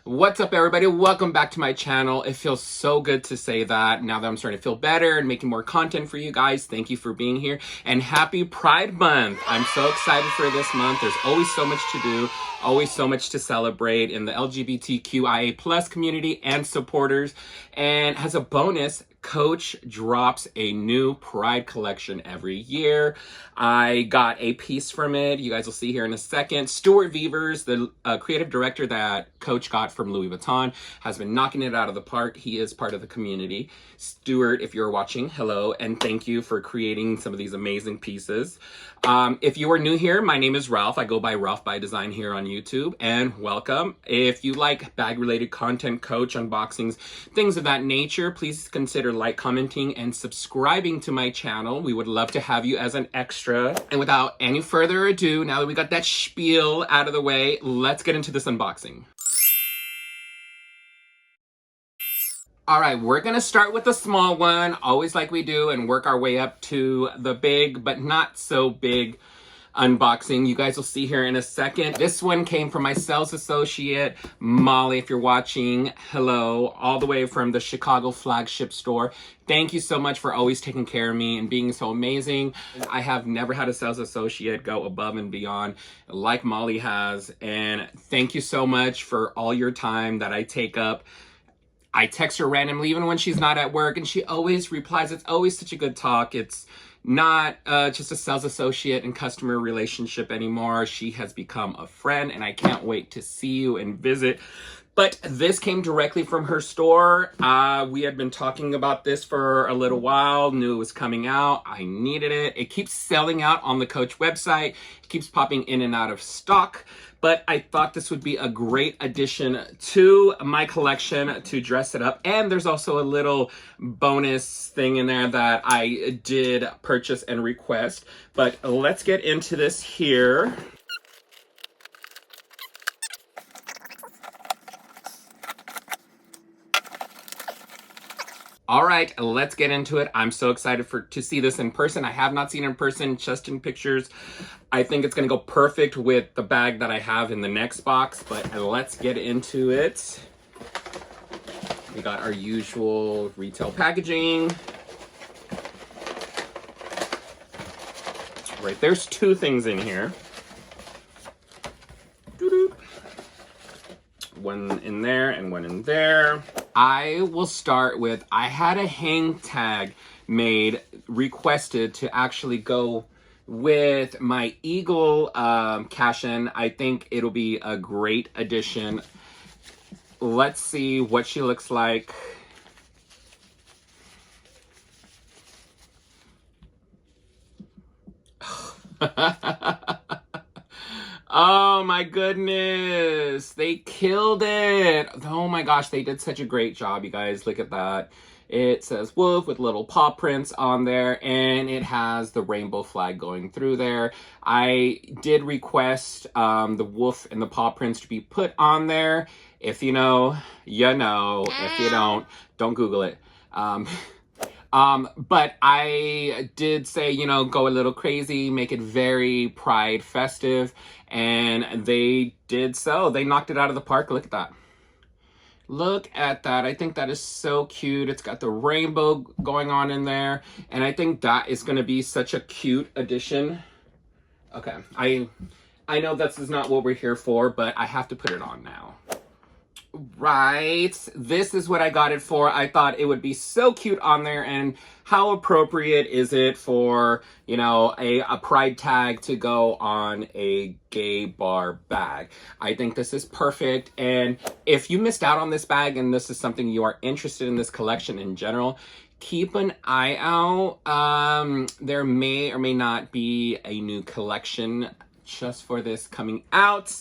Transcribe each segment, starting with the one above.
What's up, everybody? Welcome back to my channel. It feels so good to say that now that I'm starting to feel better and making more content for you guys. Thank you for being here, and happy Pride Month. I'm so excited for this month. There's always so much to do, always so much to celebrate in the LGBTQIA plus community and supporters. And as a bonus, Coach drops a new Pride collection every year. I got a piece from it. You guys will see here in a second. Stuart Vevers, the creative director that Coach got from Louis Vuitton, has been knocking it out of the park. He is part of the community. Stuart, if you're watching, hello, and thank you for creating some of these amazing pieces. If you are new here, my name is Ralph. I go by Ralph by Design here on YouTube, and welcome. If you like bag-related content, Coach, unboxings, things of that nature, please consider like, commenting, and subscribing to my channel. We would love to have you as an extra. And without any further ado, now that we got that spiel out of the way, let's get into this unboxing. All right, we're gonna start with the small one, always like we do, and work our way up to the big, but not so big unboxing. You guys will see here in a second. This one came from my sales associate, Molly. If you're watching, hello, all the way from the Chicago flagship store. Thank you so much for always taking care of me and being so amazing. I have never had a sales associate go above and beyond like Molly has. And thank you so much for all your time that I take up. I text her randomly, even when she's not at work, and she always replies. It's always such a good talk. It's not just a sales associate and customer relationship anymore. She has become a friend, and I can't wait to see you and visit. But this came directly from her store. We had been talking about this for a little while, knew it was coming out. I needed it. It keeps selling out on the Coach website. It keeps popping in and out of stock. But I thought this would be a great addition to my collection to dress it up. And there's also a little bonus thing in there that I did purchase and request. But let's get into this here. All right, let's get into it. I'm so excited to see this in person. I have not seen it in person, just in pictures. I think it's gonna go perfect with the bag that I have in the next box, but let's get into it. We got our usual retail packaging. Right, there's two things in here. Doo-doo. One in there and one in there. I will start with, I had a hang tag made, requested to actually go with my Eagle Cashin. I think it'll be a great addition. Let's see what she looks like. Oh my goodness, they killed it. Oh my gosh, they did such a great job, you guys. Look at that. It says wolf with little paw prints on there, and it has the rainbow flag going through there. I did request the wolf and the paw prints to be put on there. If you know, you know. If you don't Google it. But I did say, you know, go a little crazy, make it very Pride festive, and they did so. They knocked it out of the park. Look at that. Look at that. I think that is so cute. It's got the rainbow going on in there, and I think that is going to be such a cute addition. Okay, I know this is not what we're here for, but I have to put it on now. Right, this is what I got it for. I thought it would be so cute on there, and how appropriate is it for, you know, a pride tag to go on a gay bar bag. I think this is perfect, and if you missed out on this bag and this is something you are interested in, this collection in general, keep an eye out. There may or may not be a new collection just for this coming out.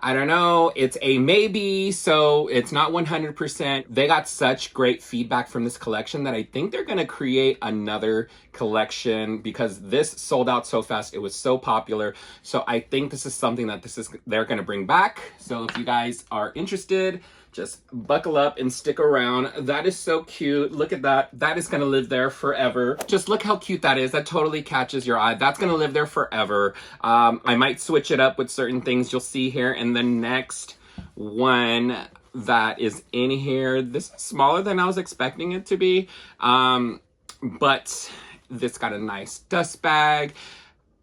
I don't know, it's a maybe, so it's not 100%. They got such great feedback from this collection that I think they're gonna create another collection because this sold out so fast. It was so popular. So I think this is something that they're gonna bring back. So if you guys are interested, just buckle up and stick around. That is so cute. Look at that. That is going to live there forever. Just look how cute that is. That totally catches your eye. That's going to live there forever. I might switch it up with certain things you'll see here in the next one. that is in here. This is smaller than I was expecting it to be, but this got a nice dust bag.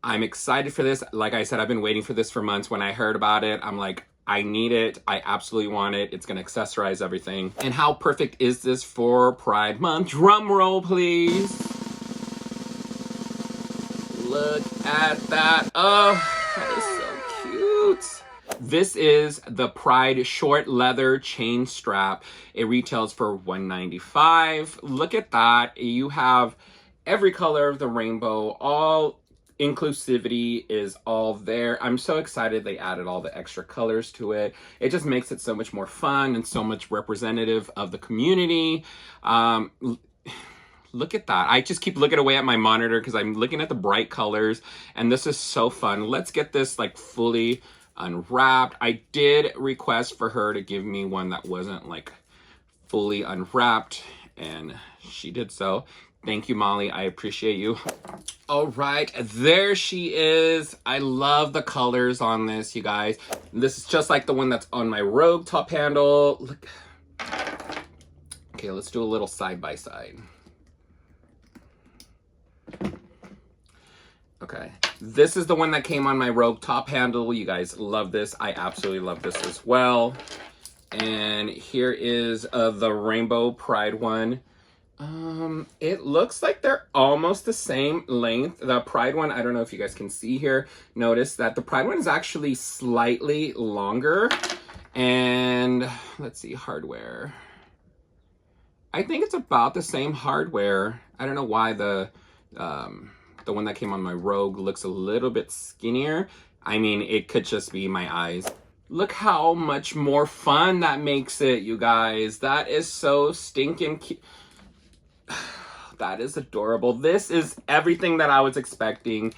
I'm excited for this. Like I said, I've been waiting for this for months. When I heard about it, I'm like, I need it. I absolutely want it. It's going to accessorize everything. And how perfect is this for Pride Month? Drum roll, please. Look at that. Oh, that is so cute. This is the Pride short leather chain strap. It retails for $195. Look at that. You have every color of the rainbow. All inclusivity is all there. I'm so excited they added all the extra colors to it. It just makes it so much more fun and so much representative of the community. Look at that. I just keep looking away at my monitor because I'm looking at the bright colors, and this is so fun. Let's get this like fully unwrapped. I did request for her to give me one that wasn't like fully unwrapped, and she did so. Thank you, Molly. I appreciate you. All right, there she is. I love the colors on this, you guys. This is just like the one that's on my Rogue top handle. Look. Okay, let's do a little side by side. Okay, this is the one that came on my Rogue top handle. You guys love this. I absolutely love this as well. And here is the Rainbow Pride one. It looks like they're almost the same length. The Pride one, I don't know if you guys can see here. Notice that the Pride one is actually slightly longer. And let's see, hardware. I think it's about the same hardware. I don't know why the one that came on my Rogue looks a little bit skinnier. I mean, it could just be my eyes. Look how much more fun that makes it, you guys. That is so stinking cute. That is adorable. This is everything that I was expecting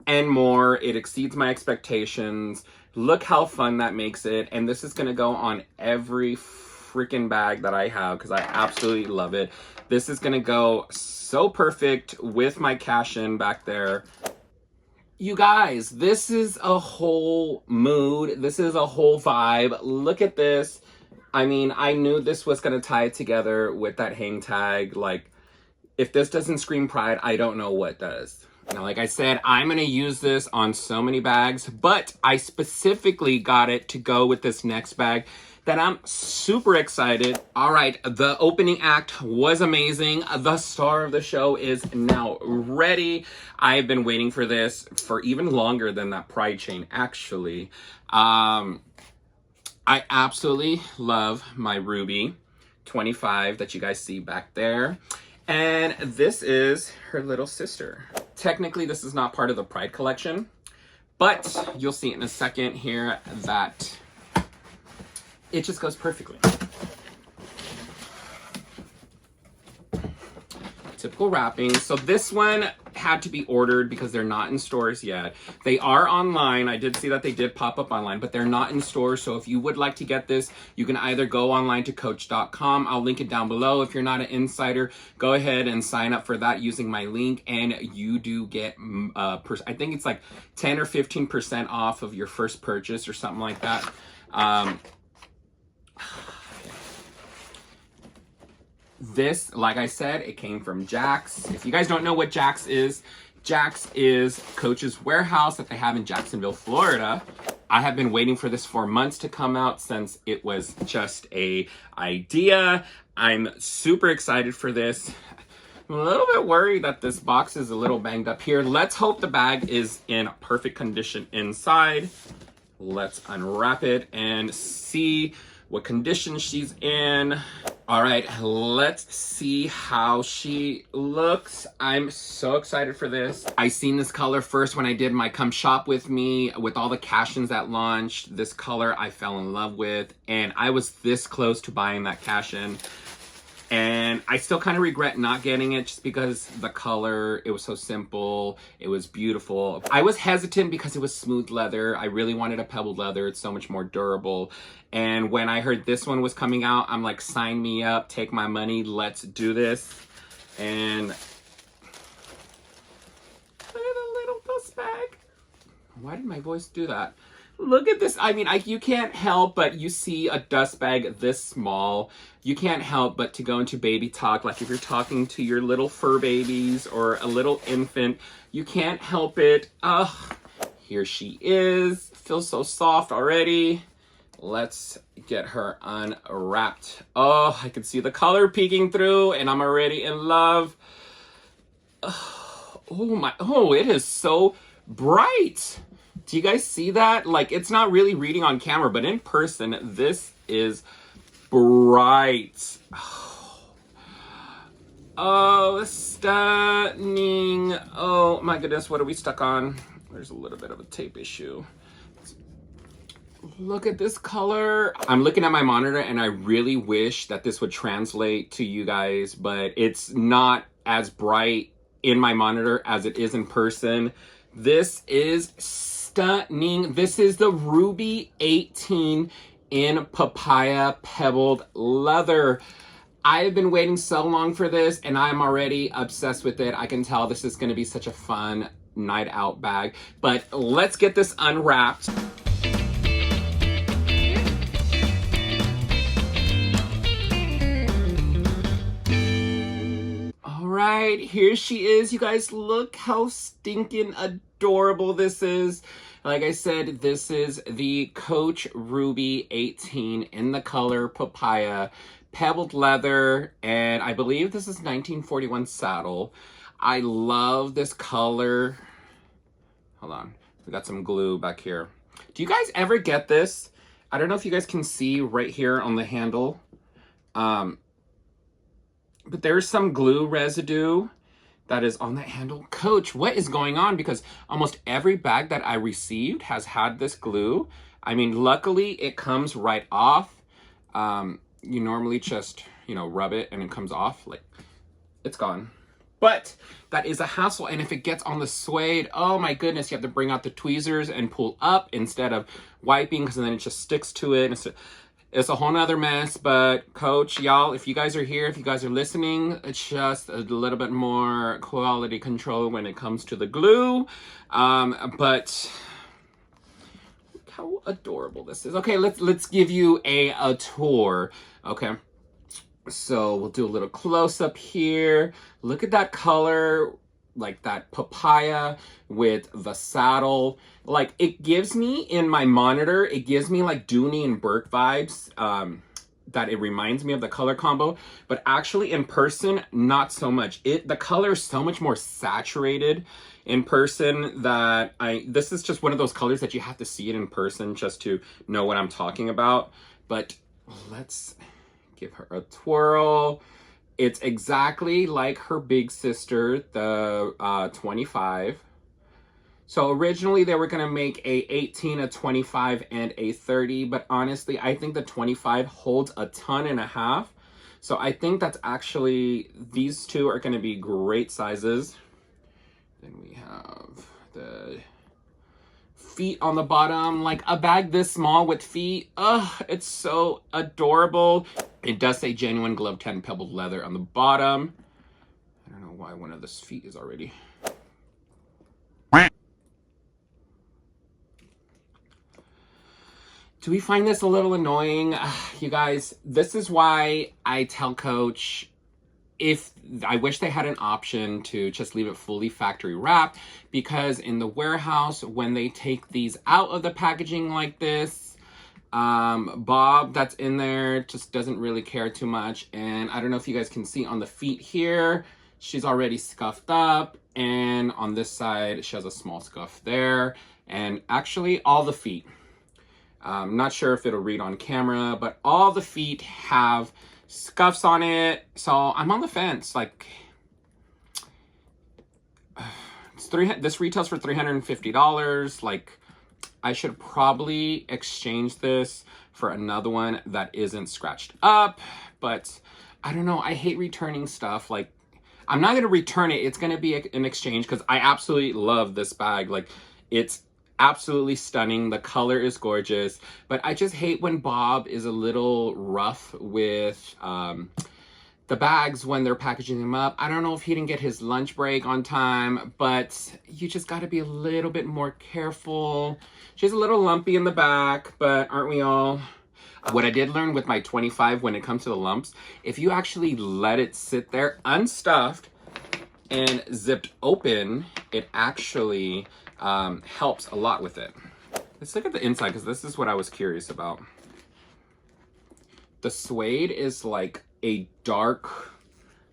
and more. It exceeds my expectations. Look how fun that makes it. And this is going to go on every freaking bag that I have because I absolutely love it. This is going to go so perfect with my Cashin back there. You guys, this is a whole mood. This is a whole vibe. Look at this. I mean, I knew this was going to tie together with that hang tag. Like, if this doesn't scream Pride, I don't know what does. Now, like I said, I'm going to use this on so many bags, but I specifically got it to go with this next bag that I'm super excited. All right, the opening act was amazing. The star of the show is now ready. I've been waiting for this for even longer than that Pride chain, actually. I absolutely love my Ruby 25 that you guys see back there. And this is her little sister. Technically, this is not part of the Pride collection, but you'll see in a second here that it just goes perfectly. Typical wrapping. So this one had to be ordered because they're not in stores yet. They are online. I did see that they did pop up online, but they're not in stores. So if you would like to get this, you can either go online to coach.com. I'll link it down below. If you're not an insider, go ahead and sign up for that using my link, and you do get, I think it's like 10 or 15% off of your first purchase or something like that. This, like I said, it came from Jax. If you guys don't know what Jax is Coach's warehouse that they have in Jacksonville, Florida. I have been waiting for this for months to come out since it was just a idea. I'm super excited for this. I'm a little bit worried that this box is a little banged up here. Let's hope the bag is in perfect condition inside. Let's unwrap it and see what condition she's in. All right, let's see how she looks. I'm so excited for this. I seen this color first when I did my Come Shop With Me with all the Cashins that launched. This color I fell in love with, and I was this close to buying that Cashin. And I still kind of regret not getting it just because the color, it was so simple, it was beautiful. I was hesitant because it was smooth leather. I really wanted a pebbled leather. It's so much more durable. And when I heard this one was coming out, I'm like, sign me up, take my money, let's do this. And look at the little dust bag. Why did my voice do that? Look at this. I mean, you can't help but you see a dust bag this small. You can't help but to go into baby talk. Like if you're talking to your little fur babies or a little infant, you can't help it. Here she is. Feels so soft already. Let's get her unwrapped. Oh, I can see the color peeking through and I'm already in love. Oh, it is so bright. Do you guys see that? Like, it's not really reading on camera, but in person, this is bright. Oh, stunning. Oh my goodness, what are we stuck on? There's a little bit of a tape issue. Look at this color. I'm looking at my monitor and I really wish that this would translate to you guys, but it's not as bright in my monitor as it is in person. This is stunning. This is the Ruby 18 in Papaya pebbled leather. I've been waiting so long for this and I'm already obsessed with it. I can tell this is going to be such a fun night out bag, but let's get this unwrapped. Right, here she is. You guys, look how stinking adorable this is. Like I said, this is the Coach Ruby 18 in the color Papaya, pebbled leather, and I believe this is 1941 saddle. I love this color. Hold on, we got some glue back here. Do you guys ever get this? I don't know if you guys can see right here on the handle. But there's some glue residue that is on that handle. Coach, what is going on? Because almost every bag that I received has had this glue. I mean, luckily it comes right off. You normally just, rub it and it comes off. Like, it's gone. But that is a hassle. And if it gets on the suede, oh my goodness, you have to bring out the tweezers and pull up instead of wiping, because then it just sticks to it. It's a whole nother mess. But Coach, y'all, if you guys are here, if you guys are listening, it's just a little bit more quality control when it comes to the glue. But look how adorable this is. Okay, let's give you a tour. Okay, so we'll do a little close up here. Look at that color, like that papaya with the saddle. Like, it gives me, in my monitor, it gives me like Dooney and Burke vibes, that it reminds me of the color combo, but actually in person, not so much. The color is so much more saturated in person that this is just one of those colors that you have to see it in person just to know what I'm talking about. But let's give her a twirl. It's exactly like her big sister, the 25. So originally they were going to make a 18, a 25, and a 30. But honestly, I think the 25 holds a ton and a half. So I think that's actually, these two are going to be great sizes. Then we have the feet on the bottom, like a bag this small with feet. It's so adorable. It does say genuine glove 10 pebbled leather on the bottom. I don't know why one of those feet is already. Do we find this a little annoying? You guys, this is why I tell Coach, I wish they had an option to just leave it fully factory wrapped, because in the warehouse, when they take these out of the packaging like this, Bob that's in there just doesn't really care too much. And I don't know if you guys can see on the feet here, she's already scuffed up, and on this side, she has a small scuff there, and actually all the feet. I'm not sure if it'll read on camera, but all the feet have scuffs on it. So I'm on the fence. Like, this retails for $350. Like, I should probably exchange this for another one that isn't scratched up. But I don't know. I hate returning stuff. Like, I'm not going to return it. It's going to be an exchange, because I absolutely love this bag. Like, it's absolutely stunning. The color is gorgeous, but I just hate when Bob is a little rough with the bags when they're packaging them up. I don't know if he didn't get his lunch break on time, but you just got to be a little bit more careful. She's a little lumpy in the back, but aren't we all? What I did learn with my 25 when it comes to the lumps, if you actually let it sit there unstuffed and zipped open, it actually helps a lot with it. Let's look at the inside, because this is what I was curious about. The suede is like a dark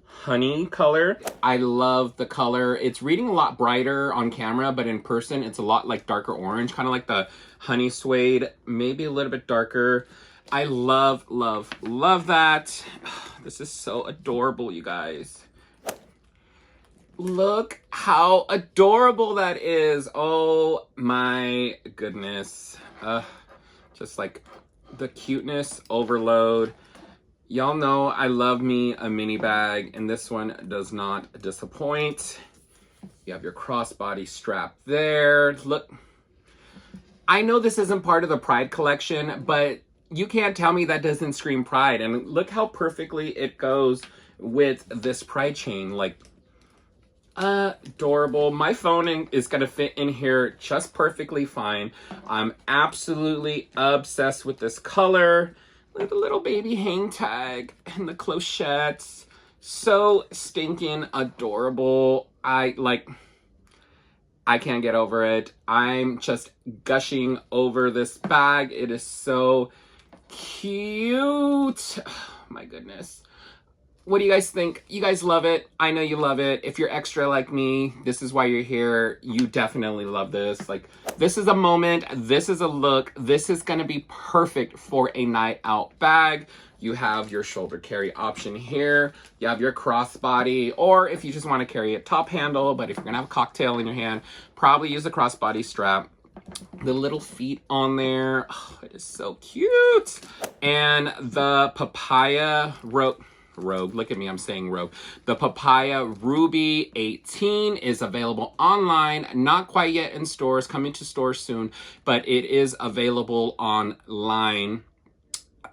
honey color. I love the color. It's reading a lot brighter on camera, but in person it's a lot like darker orange, kind of like the honey suede, maybe a little bit darker. I love, love, love that. This is so adorable, you guys. Look how adorable that is. Oh my goodness. Just like the cuteness overload. Y'all know I love me a mini bag, and this one does not disappoint. You have your crossbody strap there. Look, I know this isn't part of the Pride collection, but you can't tell me that doesn't scream Pride. And look how perfectly it goes with this Pride chain. Like, adorable. My phone is gonna fit in here just perfectly fine. I'm absolutely obsessed with this color. Look at the little baby hang tag and the clochettes. So stinking adorable. I can't get over it. I'm just gushing over this bag. It is so cute. Oh, my goodness. What do you guys think? You guys love it. I know you love it. If you're extra like me, this is why you're here. You definitely love this. Like, this is a moment. This is a look. This is going to be perfect for a night out bag. You have your shoulder carry option here. You have your crossbody, or if you just want to carry it top handle, but if you're going to have a cocktail in your hand, probably use a crossbody strap. The little feet on there. Oh, it is so cute. And the Papaya Rogue, look at me, I'm saying Rogue. The Papaya Ruby 18 is available online, not quite yet in stores, coming to stores soon, but it is available online.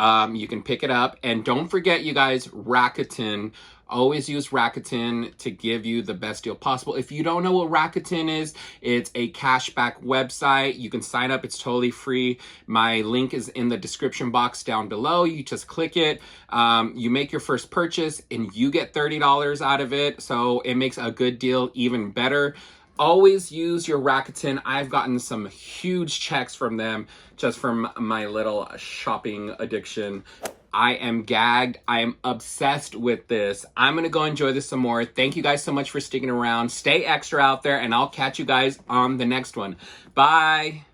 You can pick it up, and don't forget, you guys, Rakuten. Always use Rakuten to give you the best deal possible. If you don't know what Rakuten is, it's a cashback website. You can sign up. It's totally free. My link is in the description box down below. You just click it. You make your first purchase, and you get $30 out of it. So it makes a good deal even better. Always use your Rakuten. I've gotten some huge checks from them just from my little shopping addiction. I am gagged. I am obsessed with this. I'm going to go enjoy this some more. Thank you guys so much for sticking around. Stay extra out there, and I'll catch you guys on the next one. Bye.